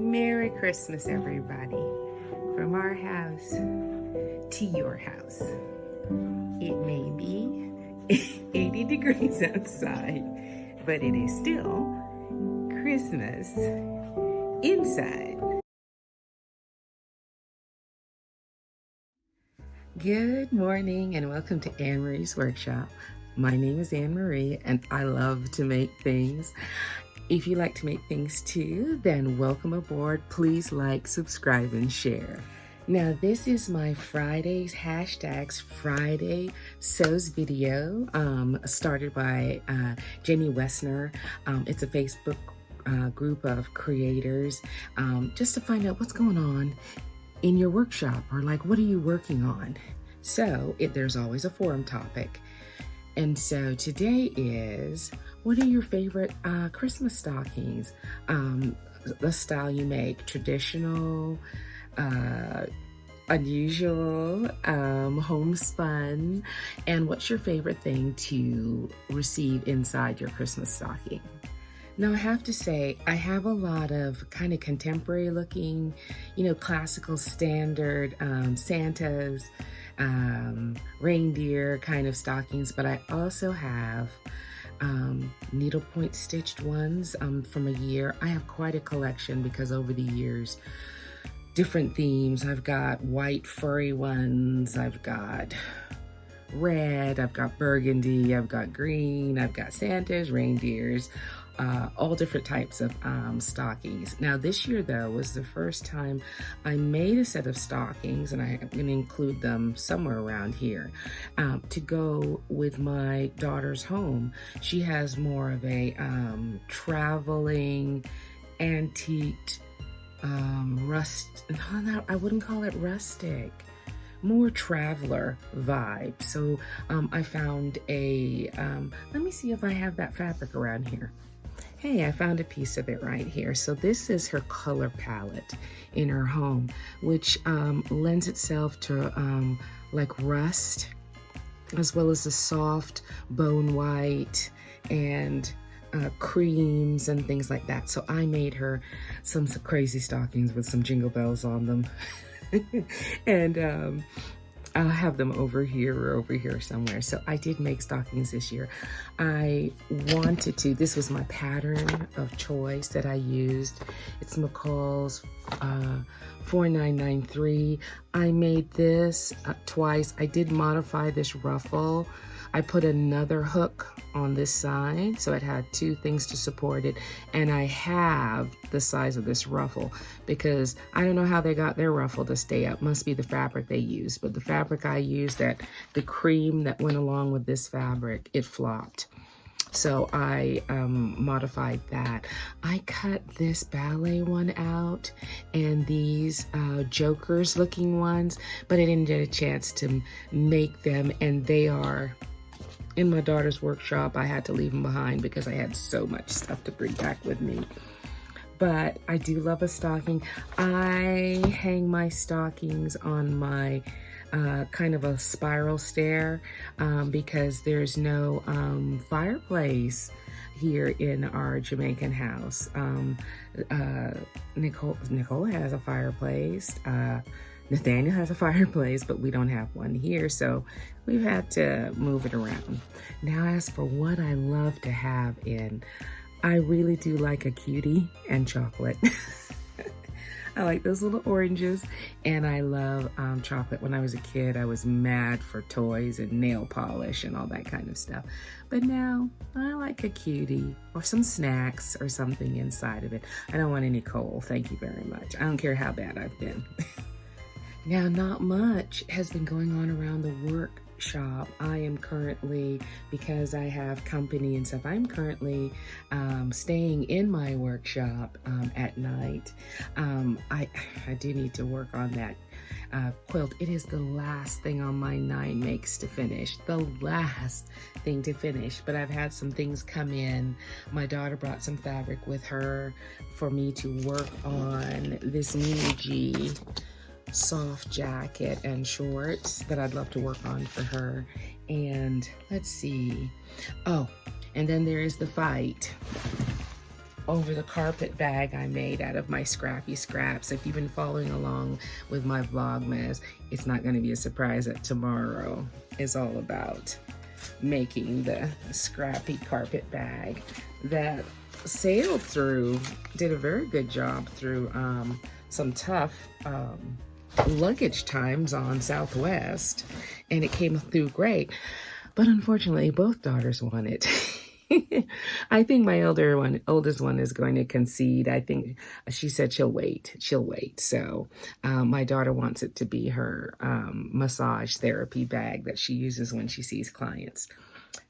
Merry Christmas, everybody. From our house to your house. It may be 80 degrees outside, but it is still Christmas inside. Good morning and welcome to Anmaree's Workshop. My name is Anne Marie and I love to make things. If you like to make things too, then welcome aboard. Please like, subscribe, and share. Now, this is my Friday's hashtags Friday Sews video, started by Jenny Wessner. It's a Facebook group of creators, just to find out what's going on in your workshop, or like, what are you working on? So there's always a forum topic. And so today is, what are your favorite Christmas stockings? The style you make, traditional, unusual, homespun, and what's your favorite thing to receive inside your Christmas stocking? Now, I have to say, I have a lot of kind of contemporary looking, classical standard Santas, reindeer kind of stockings, but I also have needlepoint stitched ones from a year. I have quite a collection because over the years, different themes. I've got white furry ones, I've got red, I've got burgundy, I've got green, I've got Santas, reindeers, all different types of stockings. Now this year though was the first time I made a set of stockings, and I'm going to include them somewhere around here, to go with my daughter's home. She has more of a traveling, antique, I wouldn't call it rustic, more traveler vibe. So I found a, let me see if I have that fabric around here. Hey, I found a piece of it right here. So this is her color palette in her home, which lends itself to like rust, as well as the soft bone white and creams and things like that. So I made her some crazy stockings with some jingle bells on them. And I'll have them over here or over here somewhere. So I did make stockings this year. I wanted to, this was my pattern of choice that I used. It's McCall's 4993. I made this twice. I did modify this ruffle. I put another hook on this side, so it had two things to support it, and I have the size of this ruffle because I don't know how they got their ruffle to stay up. Must be the fabric they used, but the fabric I used, the cream that went along with this fabric, it flopped. So I modified that. I cut this ballet one out and these jokers looking ones, but I didn't get a chance to make them, and they are in my daughter's workshop. I had to leave them behind because I had so much stuff to bring back with me. But I do love a stocking. I hang my stockings on my kind of a spiral stair because there's no fireplace here in our Jamaican house. Nicole has a fireplace. Nathaniel has a fireplace, but we don't have one here, so we've had to move it around. Now, as for what I love to have in, I really do like a cutie and chocolate. I like those little oranges, and I love chocolate. When I was a kid, I was mad for toys and nail polish and all that kind of stuff. But now, I like a cutie or some snacks or something inside of it. I don't want any coal, thank you very much. I don't care how bad I've been. Now, not much has been going on around the workshop. I am currently, because I have company and stuff, I'm currently staying in my workshop at night. I do need to work on that quilt. It is the last thing on my 9 makes to finish, the last thing to finish, but I've had some things come in. My daughter brought some fabric with her for me to work on this Mini G soft jacket and shorts that I'd love to work on for her. And let's see, oh, and then there is the fight over the carpet bag I made out of my scrappy scraps. If you've been following along with my Vlogmas, it's not going to be a surprise that tomorrow is all about making the scrappy carpet bag that sailed through, did a very good job through some tough luggage times on Southwest, and it came through great. But unfortunately, both daughters want it. I think my oldest one is going to concede. I think she said she'll wait. So my daughter wants it to be her massage therapy bag that she uses when she sees clients.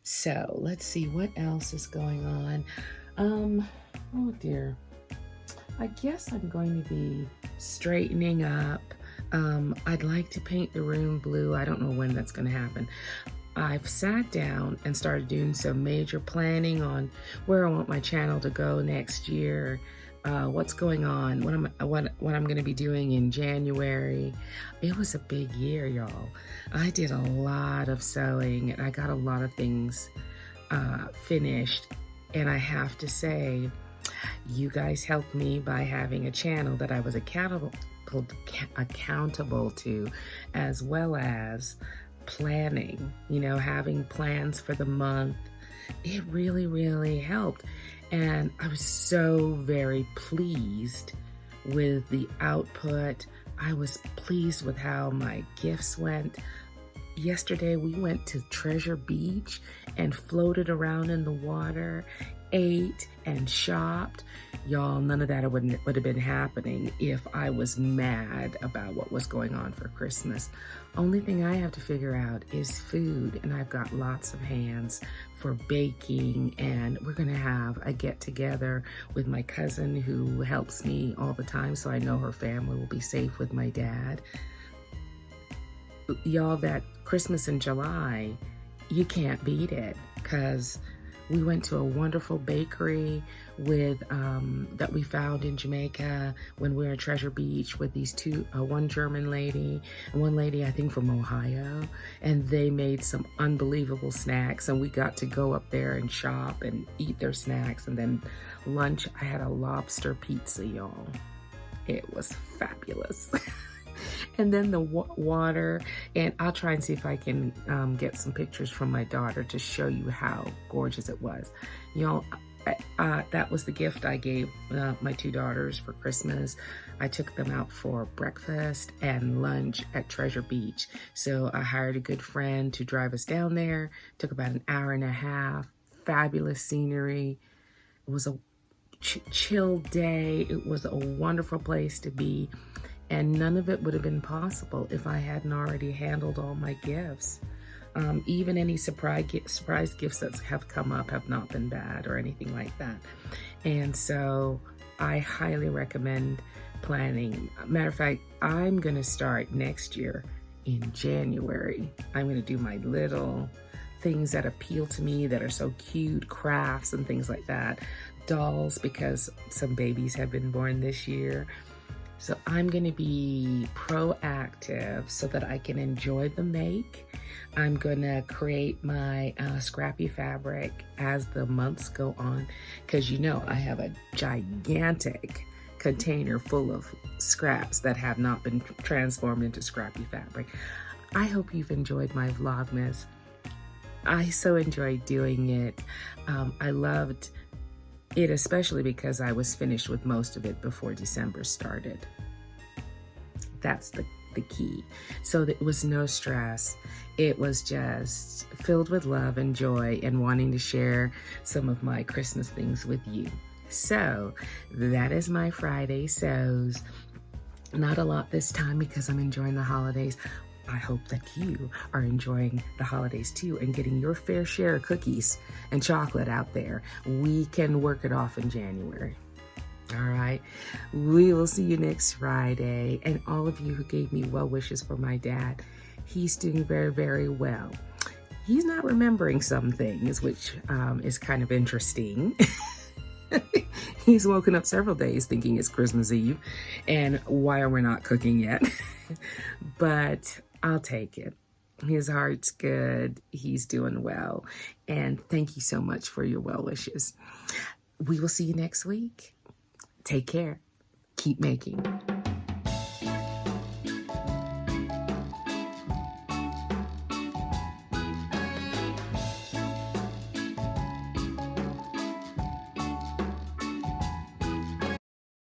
So let's see what else is going on. Oh dear. I guess I'm going to be straightening up. I'd like to paint the room blue. I don't know when that's going to happen. I've sat down and started doing some major planning on where I want my channel to go next year, what's going on, what I'm going to be doing in January. It was a big year, y'all. I did a lot of sewing and I got a lot of things finished, and I have to say, you guys helped me by having a channel that I was accountable to, as well as planning, having plans for the month. It really, really helped. And I was so very pleased with the output. I was pleased with how my gifts went. Yesterday, we went to Treasure Beach and floated around in the water, ate and shopped. Y'all, none of that would have been happening if I was mad about what was going on for Christmas. Only thing I have to figure out is food, and I've got lots of hands for baking, and we're gonna have a get-together with my cousin who helps me all the time, so I know her family will be safe with my dad. Y'all, that Christmas in July, you can't beat it, because we went to a wonderful bakery with that we found in Jamaica when we were at Treasure Beach with these one German lady and one lady I think from Ohio, and they made some unbelievable snacks, and we got to go up there and shop and eat their snacks. And then lunch, I had a lobster pizza, y'all. It was fabulous. And then the water, and I'll try and see if I can get some pictures from my daughter to show you how gorgeous it was. Y'all, that was the gift I gave my two daughters for Christmas. I took them out for breakfast and lunch at Treasure Beach. So I hired a good friend to drive us down there. Took about an hour and a half. Fabulous scenery. It was a chill day. It was a wonderful place to be. And none of it would have been possible if I hadn't already handled all my gifts. Even any surprise gifts that have come up have not been bad or anything like that. And so I highly recommend planning. Matter of fact, I'm gonna start next year in January. I'm gonna do my little things that appeal to me that are so cute, crafts and things like that. Dolls, because some babies have been born this year. So I'm gonna be proactive so that I can enjoy the make. I'm gonna create my scrappy fabric as the months go on, because I have a gigantic container full of scraps that have not been transformed into scrappy fabric. I hope you've enjoyed my Vlogmas. I so enjoyed doing it. I loved it, especially because I was finished with most of it before December started. That's the key. So it was no stress. It was just filled with love and joy and wanting to share some of my Christmas things with you. So that is my Friday sews. Not a lot this time because I'm enjoying the holidays. I hope that you are enjoying the holidays too and getting your fair share of cookies and chocolate out there. We can work it off in January. All right. We will see you next Friday. And all of you who gave me well wishes for my dad, he's doing very, very well. He's not remembering some things, which is kind of interesting. He's woken up several days thinking it's Christmas Eve and why are we not cooking yet? But I'll take it. His heart's good. He's doing well. And thank you so much for your well wishes. we will see you next week. Take care. Keep making.